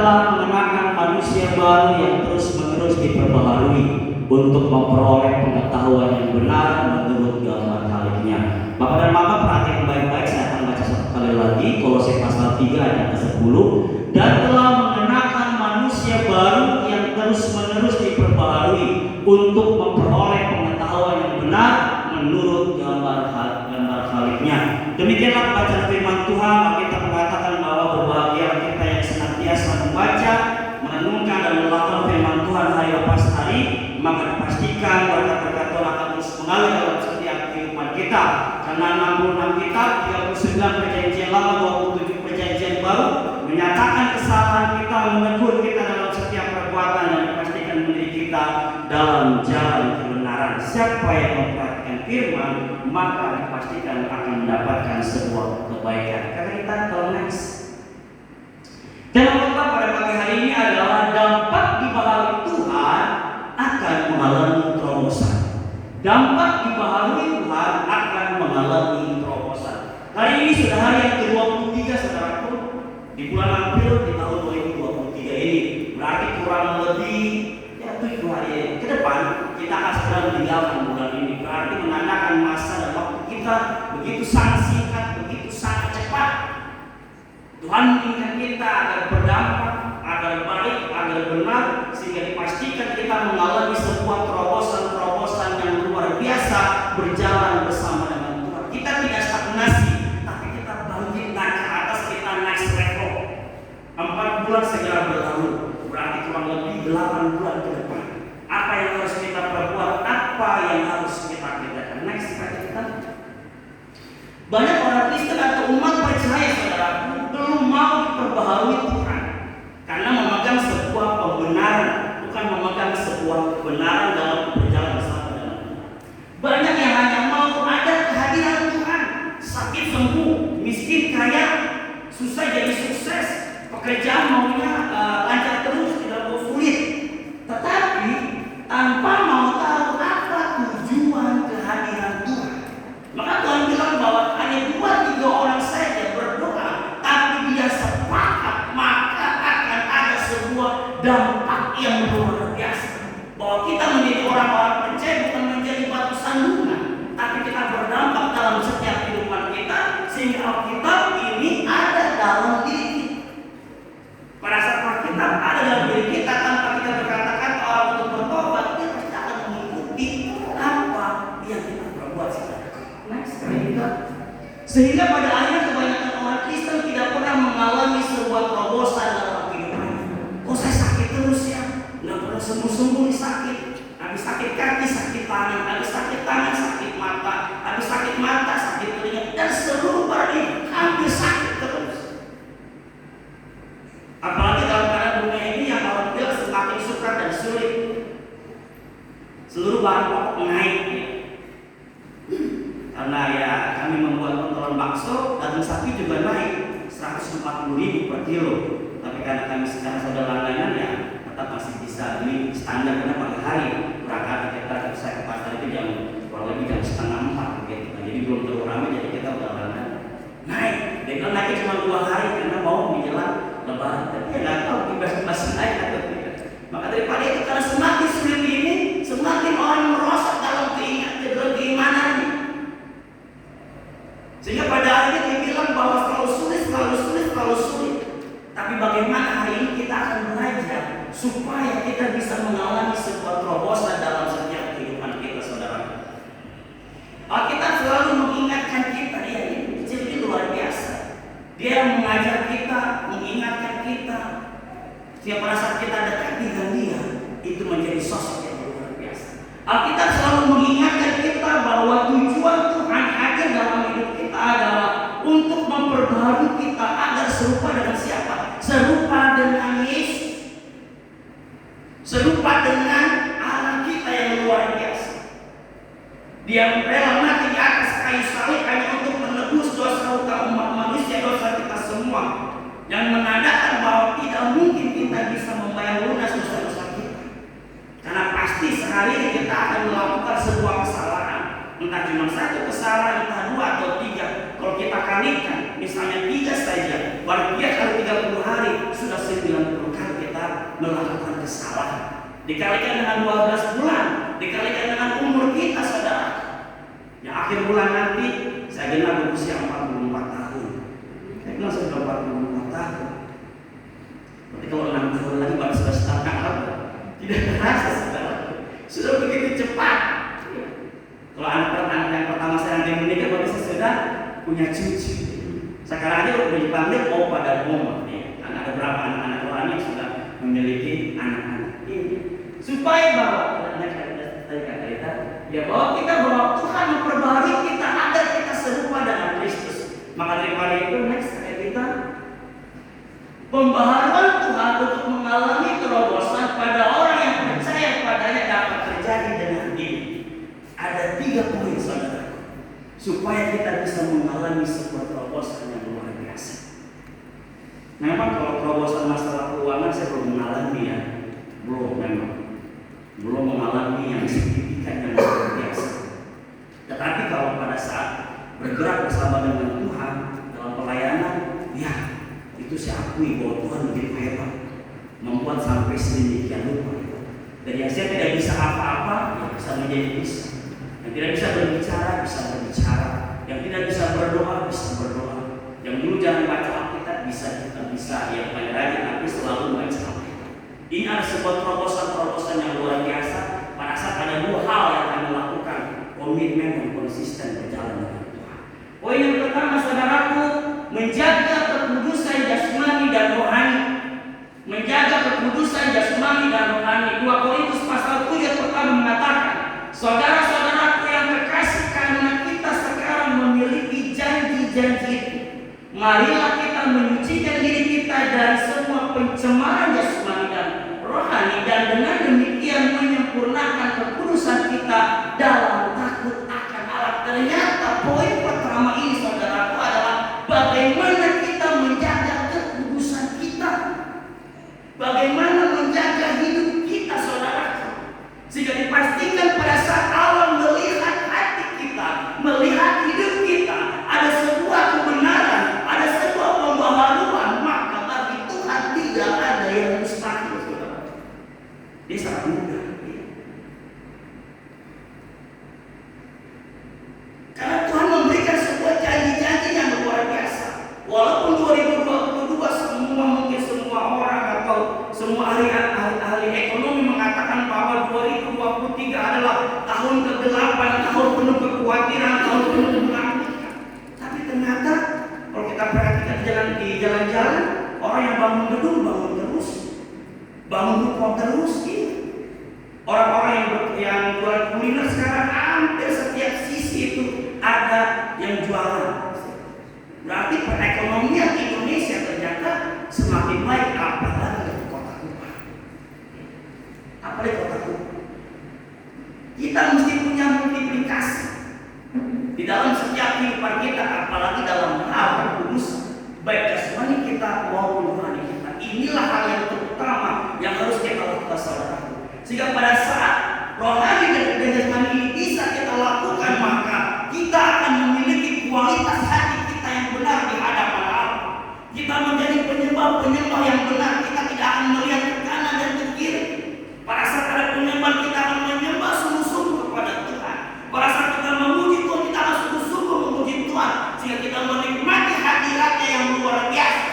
telah mengenakan manusia baru yang terus-menerus diperbaharui untuk memperoleh pengetahuan yang benar menurut gambar Khaliknya. Bapak dan Mama perhatikan baik-baik, saya akan baca satu kali lagi Kolose pasal 3 ayat 10. Dan telah mengenakan manusia baru yang terus-menerus diperbaharui untuk memperoleh pengetahuan yang benar menurut gambar Khaliknya. Demikianlah bacaan firman Tuhan. Kita mengatakan bahwa berbahagia kita yang senantiasa membaca, merenungkan dan melakukan firman Tuhan hari lepas hari, maka dipastikan berkat-berkat Tuhan akan terus mengalir dalam setiap kehidupan kita. Karena 66 kitab, 39 perjanjian lama, 27 perjanjian baru menyatakan kesalahan kita, menegur kita dalam setiap perbuatan dan dipastikan menjadi kita dalam jalan kebenaran. Siapa yang memperhatikan firman, maka dipastikan akan mendapatkan sebuah kebaikan. Kata kita next. Tema kita pada pagi hari ini adalah dampak dibaharui Tuhan akan mengalami terobosan. Dampak dibaharui Tuhan akan mengalami terobosan. Hari ini sudah hari yang ke-23, saudaraku, di bulan April di tahun 2023 ini. Berarti kurang lebih 7 hari ke depan kita akan segera meninggalkan bulan ini. Berarti menandakan masa dan waktu kita begitu sangat singkat, begitu sangat cepat. Tuhan menginginkan kita agar berdampak, agar baik, agar benar, sehingga dipastikan kita mengalami sebuah terobosan-terobosan yang luar biasa berjalan bersama dengan Tuhan. Kita tidak stagnasi, tapi kita bangkit naik ke atas, kita next level. 4 bulan segera berlalu, berarti kurang lebih 8 bulan ke depan. Apa yang harus kita perbuat? Apa yang harus kita kerjakan? Next kita. Banyak orang Kristen atau umat percaya, saudaraku, belum mau diperbaharui Tuhan karena memegang sebuah pembenaran, bukan memegang sebuah kebenaran dalam berjalan bersama dengan Tuhan. Banyak yang hanya mau ada kehadiran Tuhan, sakit sembuh, miskin kaya, susah jadi sukses, pekerjaan maunya lancar terus, tidak mau sulit. Tetapi tanpa mau tahu apa tujuan kehadiran Tuhan. Maka Tuhan bilang bahwa hanya 2-3 orang saja berdoa, tapi dia sepakat, maka akan ada sebuah dampak yang luar biasa. Bahwa kita menjadi orang-orang percaya bukan menjadi batu sandungan, tapi kita berdampak dalam setiap kehidupan kita, sehingga Alkitab ini ada dalam diri kita. Pada saat Alkitab ada dalam diri kita, tanpa kita berkata-kata orang untuk bertobat, dia pasti akan mengikuti apa yang kita perbuat. Sehingga pada akhirnya kebanyakan orang Kristen tidak pernah mengalami sebuah terobosan dalam kehidupannya. Kok saya sakit terus ya? Nggak pernah sembuh-sembuh nih sakit. Habis sakit kaki, sakit tangan. Habis sakit tangan, sakit mata. Habis sakit mata, sakit telinga. Dan seluruh badan ini hampir sakit terus. Apalagi dalam keadaan dunia ini yang orang bilang semakin sukar dan sulit. Seluruh bahan pokok naik. Karena ya kami membuat kontrol bakso, daging sapi juga naik 140.000 per kilo. Tapi karena kami sekarang sudah langganan ya tetap masih bisa beli standar, karena pagi hari berangkat kita saya ke pasar itu kurang lebih jam 3:30 gitu. Nah, jadi belum terlalu ramai, jadi kita udah langganan naik. Dia bilang naik cuma 2 hari karena mau menjelang Lebaran. Tapi ya nggak tahu tiba-tiba naik atau tidak. Maka daripada itu, karena semakin sulit ini, semakin orang merosot dalam keimanan ini. Sehingga pada akhirnya dia bilang bahwa selalu sulit. Tapi bagaimana hari ini kita akan belajar supaya kita bisa mengalami sebuah terobosan dalam setiap kehidupan kita, saudara. Alkitab selalu mengingatkan kita, ya ini luar biasa. Dia mengajar kita, mengingatkan kita. Setiap pada saat kita dekat dengan dia, itu menjadi sosok yang luar biasa. Alkitab selalu mengingatkan kita bahwa tujuan Tuhan hadir dalam hidup kita adalah untuk memperbaharui kita agar serupa dengan siapa? Serupa dengan Yesus. Serupa dengan Allah kita yang luar biasa. Dia rela mati di atas kayu salib hanya untuk menebus dosa umat manusia, dosa kita semua. Yang menandakan bahwa tidak mungkin kita bisa membayar lunas dosa-dosa kita. Karena pasti sehari ini kita akan melakukan sebuah kesalahan. Entah cuma 1 kesalahan, entah 2 atau 3. Kalau kita kalikan, misalnya 3 saja, baru dia kali 30 hari sudah 90 kali. melakukan kesalahan. Dikalikan dengan 12 bulan, dikalikan dengan umur kita, saudara. Yang akhir bulan nanti saya genap berusia 44 tahun. Saya bilang sudah 44 tahun. Berarti kalau 6 tahun lagi baru 11 tahun apa? Tidak terasa, saudara. Sudah begitu cepat. Kalau anak yang pertama saya nanti menikah, berarti saya sudah punya cucu. Sekarang aja udah dipanggil opa dan oma. Karena ada berapa anak-anak orang yang sudah memiliki anak-anak ini. Supaya bahwa bahwa Tuhan memperbaharui kita agar kita serupa dengan Kristus. Maka daripada itu next kita pembaharuan Tuhan untuk mengalami terobosan pada orang yang percaya padanya dapat terjadi dengan ini. Ada 3 poin, saudara, supaya kita bisa mengalami sebuah terobosan yang luar biasa. Memang kalau terobosan masalah keuangan saya belum mengalami ya, belum mengalami yang signifikan yang luar biasa. Tetapi kalau pada saat bergerak bersama dengan Tuhan dalam pelayanan, ya itu saya akui bahwa Tuhan begitu hebat, membuat sampai sedemikian rupa. Dan yang saya tidak bisa apa-apa, ya bisa menjadi bisa. Yang tidak bisa berbicara, bisa berbicara. Yang tidak bisa berdoa, bisa berdoa. Yang dulu jangan baca Alkitab, bisa. Yang paling rajin, tapi selalu baca Alkitab. Ini ada sebuah terobosan yang luar biasa. Pada saat ada 2 hal yang kami lakukan, komitmen dan konsisten berjalan dengan Tuhan. Poin yang pertama, saudaraku, menjaga kekudusan jasmani dan rohani. Menjaga kekudusan jasmani dan rohani. 2 Korintus pasal 7 ayat pertama mengatakan, saudara-saudaraku yang terkasih, karena kita sekarang memiliki janji-janji itu, marilah kita menyucikan diri kita dari semua pencemaran jasmani dan rohani, dan dengan demikian menyempurnakan kekudusan kita dalam takut akan Allah. Ternyata poin pertama ini, saudaraku, adalah bagaimana kita menjaga kekudusan kita, bagaimana menjaga hidup kita, saudaraku, sehingga dipastikan pada saat Allah melihat hati kita, melihat hidup kita, ada sebuah kebenaran, ada sebuah pembaharuan, maka bagi Tuhan tidak ada yang mustahil, saudara. Dia sangat mudah. Karena Tuhan memberikan sebuah janji-janji yang luar biasa. Walaupun 2022 mungkin semua orang atau semua ahli ekonomi mengatakan bahwa 2023 adalah tahun ke-8, tahun penuh kekhawatiran, tahun penuh dinamika. Tapi ternyata kalau kita perhatikan di jalan-jalan, orang yang bangun gedung bangun terus, bangun ruko terus. Orang-orang yang jual kuliner sekarang hampir setiap sisi itu ada yang jualan. Berarti perekonomian Indonesia ternyata semakin baik, apalagi di kota Kupang. Apalagi kota Kupang. Kita mesti punya multiplikasi di dalam setiap kehidupan kita, apalagi dalam hal kekudusan, baik jasmani kita maupun rohani kita. Inilah hal yang terutama yang harus kita lakukan, saudara. Sehingga pada saat rohani dan jasmani ini bisa kita lakukan, maka kita akan memiliki kualitas hati kita yang benar di hadapan Allah. Kita menjadi penyembah-penyembah yang benar. Kita tidak akan melihat ke kanan dan ke kiri. Pada saat ada penyembah, kita akan menyembah sungguh-sungguh kepada Tuhan. Pada saat kita memuji Tuhan, kita akan sungguh-sungguh memuji Tuhan, sehingga kita menikmati hadiratnya yang luar biasa.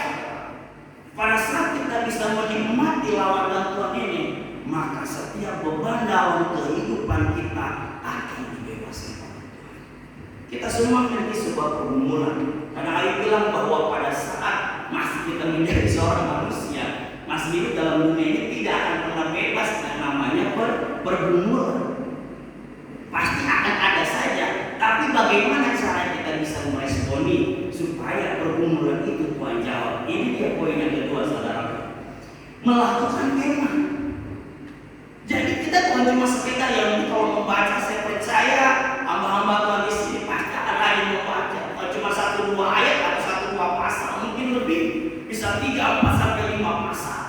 Pada saat kita bisa menikmati lawatan Tuhan ini, maka setiap beban dalam kehidupan kita akan dibebaskan oleh Tuhan. Kita semua memiliki sebuah pergumulan. Karena Ayub bilang bahwa pada saat masih kita menjadi seorang manusia, masih hidup dalam dunia ini, tidak akan pernah bebas yang namanya pergumulan. Pasti akan ada saja. Tapi bagaimana cara kita bisa meresponi supaya pergumulan itu Tuhan jawab? Ini dia poin yang kedua, saudara. Melakukan firman. Jadi kita bukan cuma sekedar yang kalau membaca, saya percaya hamba-hamba Tuhan di sini pasti akan rajin membaca. Kalau cuma 1-2 ayat atau 1-2 pasal, mungkin lebih, bisa 3, 4 sampai 5 pasal.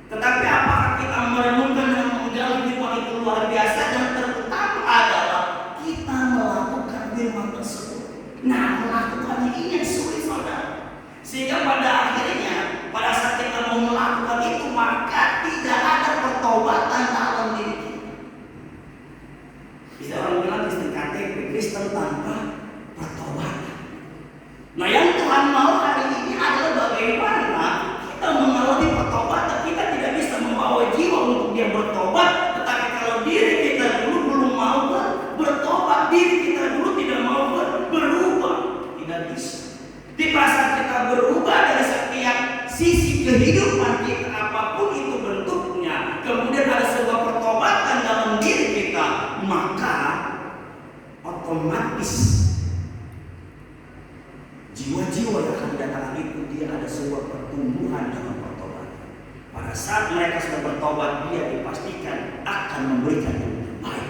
Tetapi apakah kita merenungkan dan menggali firman itu luar biasa, dan terutama adalah kita melakukan firman tersebut. Nah, melakukannya ini yang sulit, saudara. Sehingga pada akhirnya, pada saat kita mau melakukan itu, kehidupan kita apapun itu bentuknya, kemudian ada sebuah pertobatan dalam diri kita, maka otomatis jiwa-jiwa yang akan datang itu dia ada sebuah pertumbuhan dalam pertobatan. Pada saat mereka sudah bertobat, dia dipastikan akan memberikan yang terbaik.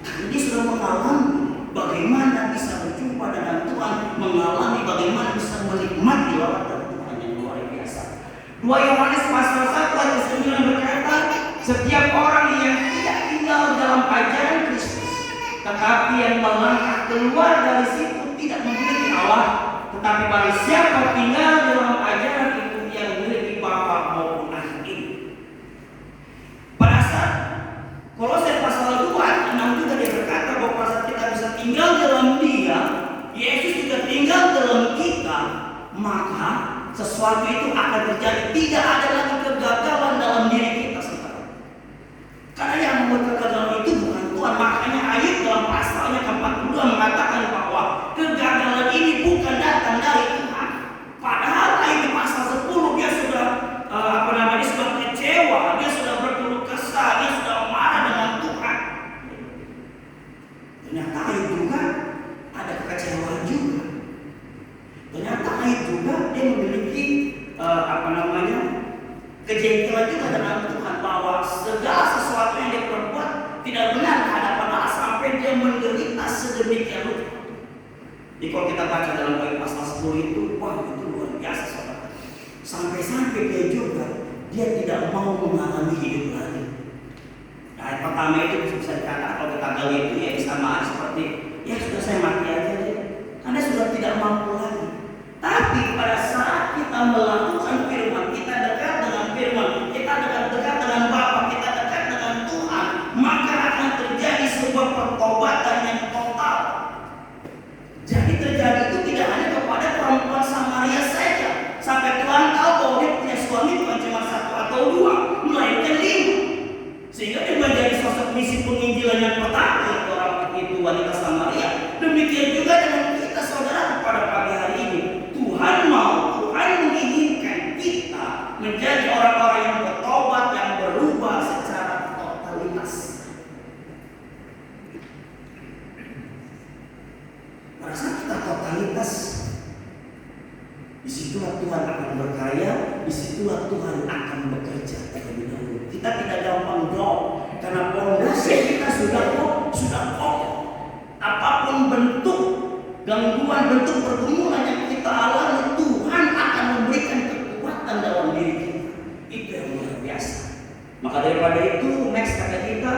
Karena dia sudah mengalami bagaimana bisa berjumpa dengan Tuhan, mengalami bagaimana bisa menikmati lawatan Tuhan yang luar biasa. 2 Yohanes pasal 1 ayat 9 berkata, setiap orang yang tidak tinggal dalam ajaran Kristus, tetapi yang melangkah keluar dari situ tidak memiliki Allah, tetapi barang siapa tinggal dalam ajaran itu, yang memiliki Bapa maupun Anak ini. Pada saat Kolose pasal 2 ayat 6 juga dia berkata bahwa pada saat kita bisa tinggal dalam Dia, Yesus juga tinggal dalam kita, maka sesuatu itu akan terjadi. Tidak ada lagi kegagalan dalam diri kita sekarang. Karena yang membuat kegagalan itu bukan Tuhan. Makanya Ayub dalam pasalnya ke-42 mengatakan bahwa kegagalan ini bukan datang dari Tuhan. Padahal Ayub di pasal 10 dia sudah dia sudah kecewa, dia sudah berkeluh kesah, dia sudah marah dengan Tuhan. Ternyata Ayub juga ada kekecewaan juga. Ternyata Ayub juga dia memiliki kejengkelan juga dengan Tuhan, bahwa segala sesuatu yang dia perbuat tidak benar di hadapan Allah sampai dia menderita sedemikian rupa. Jadi kalau kita baca dalam Ayub pasal 10 itu, wah itu luar biasa saudara. Sampai-sampai dia juga dia tidak mau mengalami hidup lagi. Nah, yang pertama itu bisa dikatakan kalau kita gali itu ya sama seperti ya sudah saya mati aja deh. Anda sudah tidak mampu lagi. Tapi pada saat kita melakukan firman, kita dekat dengan firman, kita dekat dengan Bapa, kita dekat dengan Tuhan, maka akan terjadi sebuah pertobatan yang total. Jadi terjadi itu tidak hanya kepada perempuan Samaria saja. Sampai Tuhan tahu bahwa dia punya suami bukan cuma 1 atau 2, melainkan 5. Sehingga dia menjadi sosok misi penginjilan yang pertama yaitu orang itu wanita Samaria. Demikian juga dengan kita saudara pada pagi hari ini. Tuhan menginginkan kita menjadi orang-orang yang bertobat, yang berubah secara totalitas. Pada saat kita totalitas, disitulah Tuhan akan berkarya, disitulah Tuhan akan bekerja terlebih dahulu. Kita tidak gampang drop, karena pondasi kita sudah kokoh. Apapun bentuk gangguan, bentuk pergumulan yang kita alami, Tuhan akan memberikan kekuatan dalam diri kita. Itu yang luar biasa. Maka daripada itu, next kata kita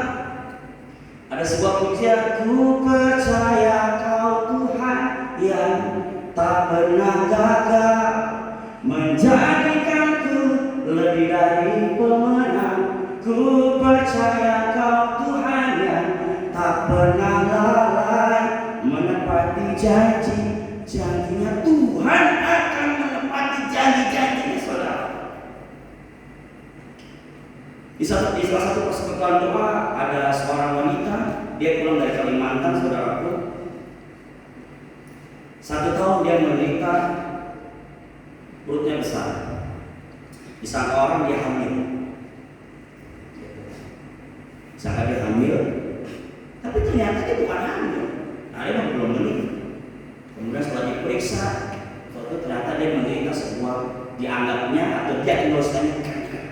ada sebuah pujian, ku percaya Kau Tuhan yang tak pernah gagal, menjadikanku lebih dari pemenang. Ku percaya Kau Tuhan yang tak pernah lalai, menepati janji-janjinya. Tuhan akan menepati janji-janjinya saudara. Di salah satu persekutuan doa ada seorang wanita, dia pulang dari Kalimantan saudaraku. 1 tahun dia menderita perutnya besar. Disangka orang dia hamil. Disangka dia hamil, tapi ternyata dia bukan hamil. Nah, dia belum menikah. Kemudian setelah diperiksa, ternyata dia menderita sebuah dianggapnya atau diagnosanya kanker.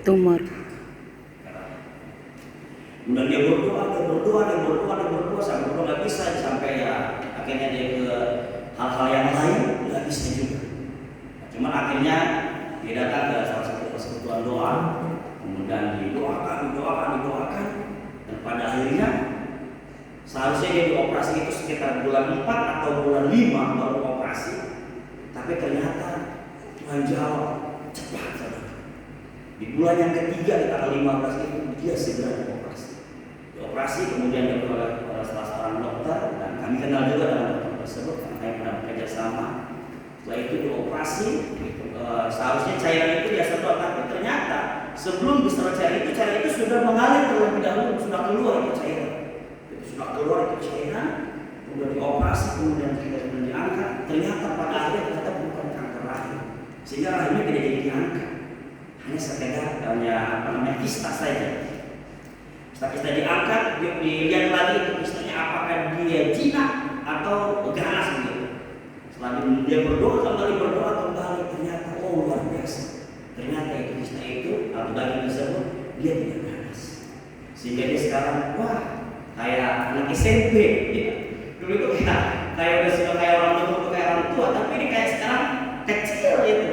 Tumor. Kemudian dia berdoa sampai berdoa nggak bisa, sampai ya akhirnya dia ke hal-hal yang lain nggak bisa juga. Cuman akhirnya dia datang ke salah satu persekutuan doa, kemudian didoakan, dan pada akhirnya seharusnya dia dioperasi itu sekitar bulan 4 atau bulan 5 baru operasi, tapi ternyata Tuhan jawab cepat saudara. Di bulan yang ketiga di tanggal 15 itu dia segera dioperasi, kemudian dia oleh salah seorang dokter, dan kami kenal juga dengan dokter tersebut karena kami pernah bekerja sama. Setelah itu dioperasi, seharusnya cairan itu dia sedot, tapi ternyata sebelum disedot cairan itu sudah mengalir terlebih dahulu, sudah keluar itu cairan. Kemudian dioperasi, kemudian diangkat. Ternyata pada akhirnya bukan kanker rahim, sehingga akhirnya tidak jadi diangkat. Hanya sekedar kista saja. Kista diangkat, dilihat lagi itu kistanya apakah dia jinak atau ganas begitu. Setelah dia berdoa kembali, ternyata luar biasa. Ternyata itu kista itu atau daging tersebut dia tidak ganas. Sehingga dia sekarang kayak anak SMP gitu. Dulu itu kayak sudah kayak orang tua, tapi ini kayak sekarang kecil gitu.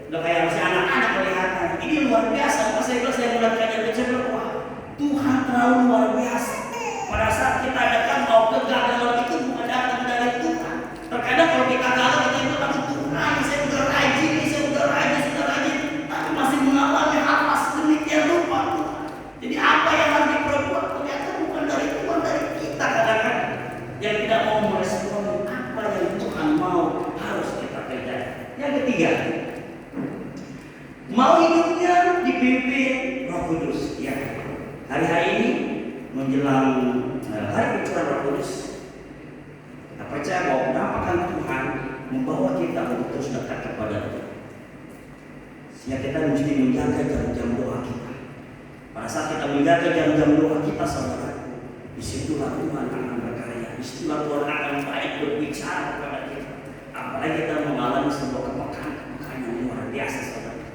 Udah kayak masih anak-anak kelihatan. Ini luar biasa. Pas saya melihat kajian itu, saya bilang, wah, Tuhan terlalu luar biasa. Pada saat kita adakan bahwa kegagalan itu bukan datang dari Tuhan. Terkadang kalau kita gagal, kita itu langsung Tuhan, saya udah rajin, tapi masih mengalami apa sedemikian rupa Tuhan. Jadi apa yang harus diperbuat ternyata bukan dari Tuhan, dari kita kadang-kadang yang tidak mau merespon apa yang Tuhan mau harus kita kerjakan. Yang ketiga, mau hidupnya dipimpin Roh Kudus. Ya, hari-hari ini menjelang hari pencurahan Roh Kudus, kita percaya bahwa penampakan Tuhan membawa kita untuk terus dekat kepada Tuhan. Sehingga kita mesti menjaga jam-jam doa kita. Pada saat kita menjaga jam-jam doa kita, saudara, disitulah Tuhan akan berkarya. Disitulah Tuhan akan banyak berbicara kepada kita. Apalagi kita mengalami sebuah kepekaan yang luar biasa, saudara.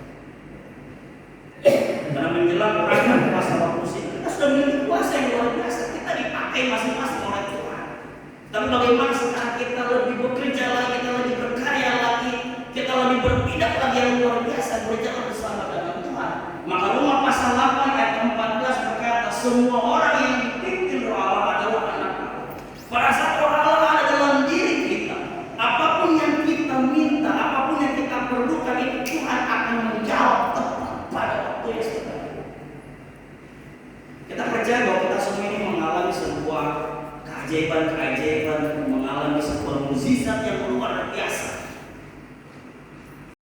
Karena menjelang berangkat puasa waktu ini, kita sudah memiliki kuasa yang luar biasa. Kita dipakai masing-masing oleh Tuhan. Tapi bagaimana sekarang kita lebih bekerja lagi, kita lebih berkarya lagi, kita lebih berpindah lagi yang luar biasa, berjalan bersama dengan Tuhan. Maka Roma pasal 8 ayat 14 berkata, semua orang